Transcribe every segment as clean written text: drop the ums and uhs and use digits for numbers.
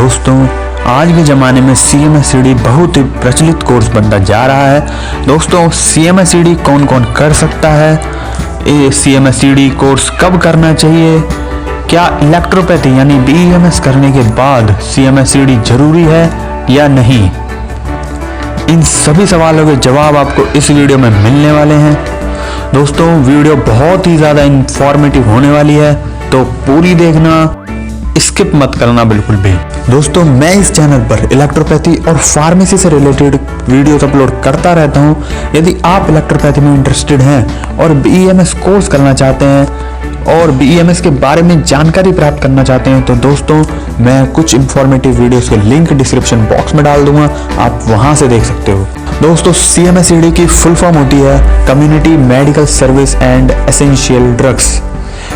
दोस्तों आज के ज़माने में CMSCD बहुत ही प्रचलित कोर्स बनता जा रहा है। दोस्तों CMSCD कौन कौन कर सकता है, ये CMSCD कोर्स कब करना चाहिए, क्या इलेक्ट्रोपैथी यानी BEMS करने के बाद CMSCD जरूरी है या नहीं, इन सभी सवालों के जवाब आपको इस वीडियो में मिलने वाले हैं। दोस्तों वीडियो बहुत ही ज़्यादा इंफॉर्मेटिव होने वाली है, तो पूरी देखना, स्किप मत करना बिल्कुल भी। दोस्तों मैं इस चैनल पर इलेक्ट्रोपैथी और फार्मेसी से रिलेटेड वीडियोस अपलोड करता रहता हूं। यदि आप इलेक्ट्रोपैथी में इंटरेस्टेड हैं और BEMS कोर्स करना चाहते हैं और BEMS के बारे में जानकारी प्राप्त करना चाहते हैं, तो दोस्तों मैं कुछ इंफॉर्मेटिव वीडियोस के लिंक डिस्क्रिप्शन बॉक्स में डाल दूंगा, आप वहां से देख सकते हो। दोस्तों CMSCD की फुल फॉर्म होती है community medical service and essential drugs.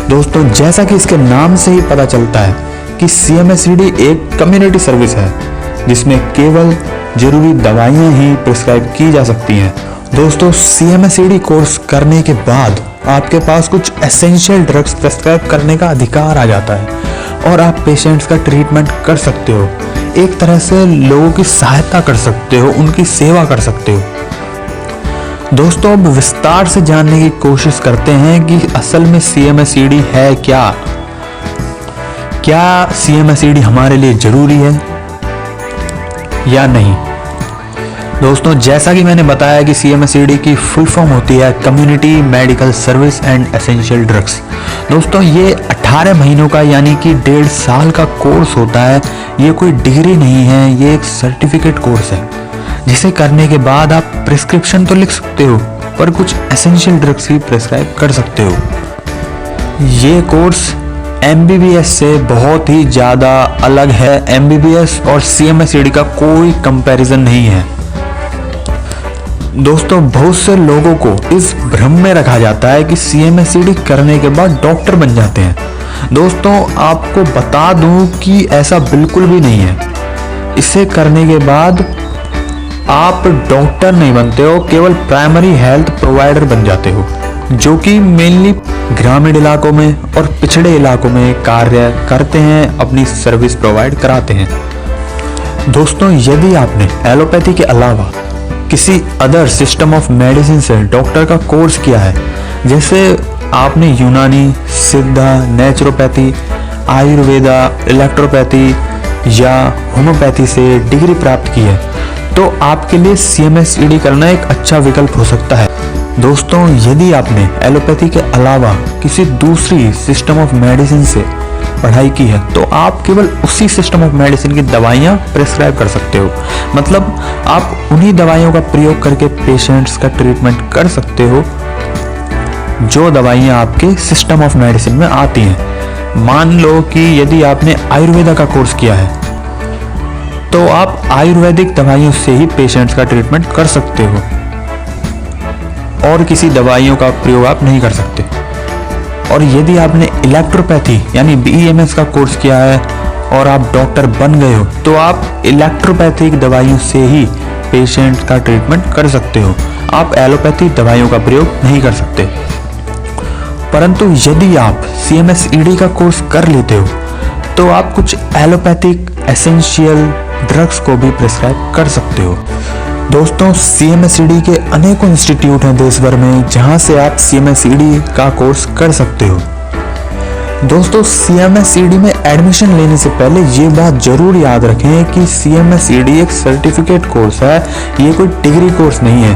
दोस्तों जैसा कि इसके नाम से ही पता चलता है कि CMSCD एक कम्युनिटी सर्विस है जिसमें केवल जरूरी दवाइयां ही प्रिस्क्राइब की जा सकती हैं। दोस्तों CMSCD कोर्स करने के बाद आपके पास कुछ एसेंशियल ड्रग्स प्रिस्क्राइब करने का अधिकार आ जाता है और आप पेशेंट्स का ट्रीटमेंट कर सकते हो, एक तरह से लोगों की सहायता कर सकते हो, उनकी सेवा कर सकते हो। दोस्तों अब विस्तार से जानने की कोशिश करते हैं कि असल में CMSCD है क्या CMSCD हमारे लिए जरूरी है या नहीं। दोस्तों जैसा कि मैंने बताया कि CMSCD की फुल फॉर्म होती है community medical service and essential drugs. दोस्तों ये 18 महीनों का यानी कि 1.5 साल का कोर्स होता है। ये कोई डिग्री नहीं है, ये एक सर्टिफिकेट कोर्स है जिसे करने के बाद आप प्रिस्क्रिप्शन तो लिख सकते हो पर कुछ एसेंशियल ड्रग्स ही प्रिस्क्राइब कर सकते हो। ये कोर्स MBBS से बहुत ही ज़्यादा अलग है। MBBS और CMSCD का कोई कंपैरिजन नहीं है। दोस्तों बहुत से लोगों को इस भ्रम में रखा जाता है कि CMSCD करने के बाद डॉक्टर बन जाते हैं। दोस्तों आपको बता दूं कि ऐसा बिल्कुल भी नहीं है। इसे करने के बाद आप डॉक्टर नहीं बनते हो, केवल प्राइमरी हेल्थ प्रोवाइडर बन जाते हो, जो कि मेनली ग्रामीण इलाकों में और पिछड़े इलाकों में कार्य करते हैं, अपनी सर्विस प्रोवाइड कराते हैं। दोस्तों यदि आपने एलोपैथी के अलावा किसी अदर सिस्टम ऑफ मेडिसिन से डॉक्टर का कोर्स किया है, जैसे आपने यूनानी, सिद्धा, नेचुरोपैथी, आयुर्वेदा, इलेक्ट्रोपैथी या होम्योपैथी से डिग्री प्राप्त की है, तो आपके लिए CMSCD करना एक अच्छा विकल्प हो सकता है। दोस्तों यदि आपने एलोपैथी के अलावा किसी दूसरी सिस्टम ऑफ मेडिसिन से पढ़ाई की है, तो आप केवल उसी सिस्टम ऑफ मेडिसिन की दवाइयाँ प्रिस्क्राइब कर सकते हो। मतलब आप उन्हीं दवाइयों का प्रयोग करके पेशेंट्स का ट्रीटमेंट कर सकते हो जो दवाइयाँ आपके सिस्टम ऑफ मेडिसिन में आती हैं। मान लो कि यदि आपने आयुर्वेदा का कोर्स किया है, तो आप आयुर्वेदिक दवाइयों से ही पेशेंट्स का ट्रीटमेंट कर सकते हो और किसी दवाइयों का प्रयोग आप नहीं कर सकते। और यदि आपने इलेक्ट्रोपैथी यानी BEMS का कोर्स किया है और आप डॉक्टर बन गए हो, तो आप इलेक्ट्रोपैथिक दवाइयों से ही पेशेंट का ट्रीटमेंट कर सकते हो, आप एलोपैथी दवाइयों का प्रयोग नहीं कर सकते। परंतु यदि आप CMSCD का कोर्स कर लेते हो, तो आप कुछ एलोपैथिक एसेंशियल ड्रग्स को भी प्रिस्क्राइब कर सकते हो। दोस्तों CMSCD के अनेकों इंस्टीट्यूट हैं देश भर में जहां से आप CMSCD का कोर्स कर सकते हो। दोस्तों CMSCD में एडमिशन लेने से पहले ये बात जरूर याद रखें कि CMSCD एक सर्टिफिकेट कोर्स है, ये कोई डिग्री कोर्स नहीं है।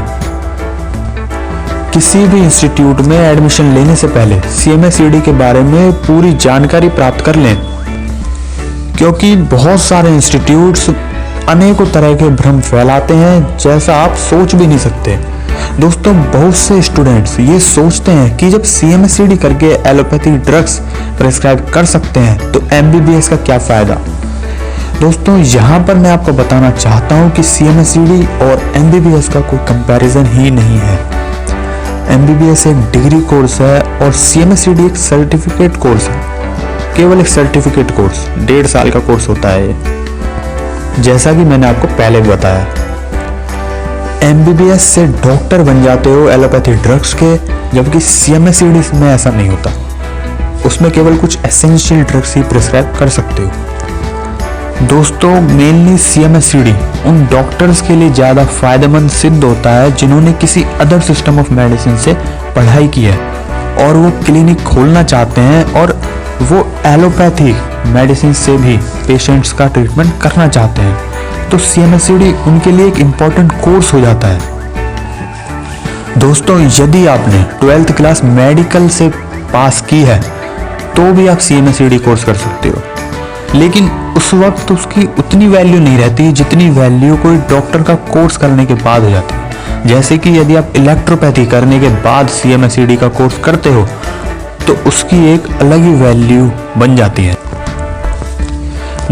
किसी भी इंस्टीट्यूट में एडमिशन लेने से पहले CMSCD के बारे में पूरी जानकारी प्राप्त कर लें, क्योंकि बहुत सारे इंस्टीट्यूट्स अनेकों तरह के भ्रम फैलाते हैं जैसा आप सोच भी नहीं सकते। दोस्तों बहुत से स्टूडेंट्स ये सोचते हैं कि जब CMSCD करके एलोपैथिक ड्रग्स प्रिस्क्राइब कर सकते हैं तो MBBS का क्या फ़ायदा। दोस्तों यहाँ पर मैं आपको बताना चाहता हूँ कि CMSCD और MBBS का कोई कंपैरिजन ही नहीं है। MBBS एक डिग्री कोर्स है और CMSCD एक सर्टिफिकेट कोर्स है, केवल एक सर्टिफिकेट कोर्स, 1.5 साल का कोर्स होता है, जैसा कि मैंने आपको पहले भी बताया। MBBS से डॉक्टर बन जाते हो एलोपैथी ड्रग्स के, जबकि CMSCD में ऐसा नहीं होता। उसमें केवल कुछ एसेंशियल ड्रग्स ही प्रिस्क्राइब कर सकते हो। दोस्तों मेनली CMSCD उन डॉक्टर्स के लिए ज़्यादा फायदेमंद सिद्ध होता है जिन्होंने किसी अदर सिस्टम ऑफ मेडिसिन से पढ़ाई की है और वो क्लिनिक खोलना चाहते हैं और वो एलोपैथिक मेडिसिन से भी पेशेंट्स का ट्रीटमेंट करना चाहते हैं, तो CMSCD उनके लिए एक इम्पॉर्टेंट कोर्स हो जाता है। दोस्तों यदि आपने 12th क्लास मेडिकल से पास की है तो भी आप CMSCD कोर्स कर सकते हो, लेकिन उस वक्त उसकी उतनी वैल्यू नहीं रहती जितनी वैल्यू कोई डॉक्टर का कोर्स करने के बाद हो जाती है। जैसे कि यदि आप इलेक्ट्रोपैथी करने के बाद CMSCD का कोर्स करते हो तो उसकी एक अलग ही वैल्यू बन जाती है।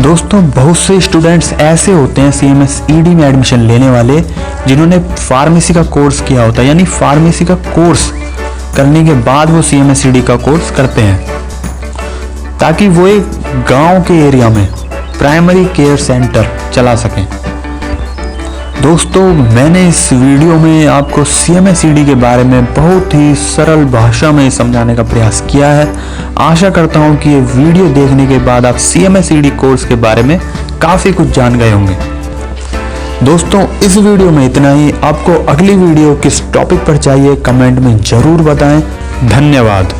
दोस्तों बहुत से स्टूडेंट्स ऐसे होते हैं CMSCD में एडमिशन लेने वाले जिन्होंने फार्मेसी का कोर्स किया होता है, यानी फार्मेसी का कोर्स करने के बाद वो CMSCD का कोर्स करते हैं ताकि वो एक गांव के एरिया में प्राइमरी केयर सेंटर चला सकें। दोस्तों मैंने इस वीडियो में आपको CMSCD के बारे में बहुत ही सरल भाषा में समझाने का प्रयास किया है। आशा करता हूं कि ये वीडियो देखने के बाद आप CMSCD कोर्स के बारे में काफ़ी कुछ जान गए होंगे। दोस्तों इस वीडियो में इतना ही। आपको अगली वीडियो किस टॉपिक पर चाहिए कमेंट में ज़रूर बताएं। धन्यवाद।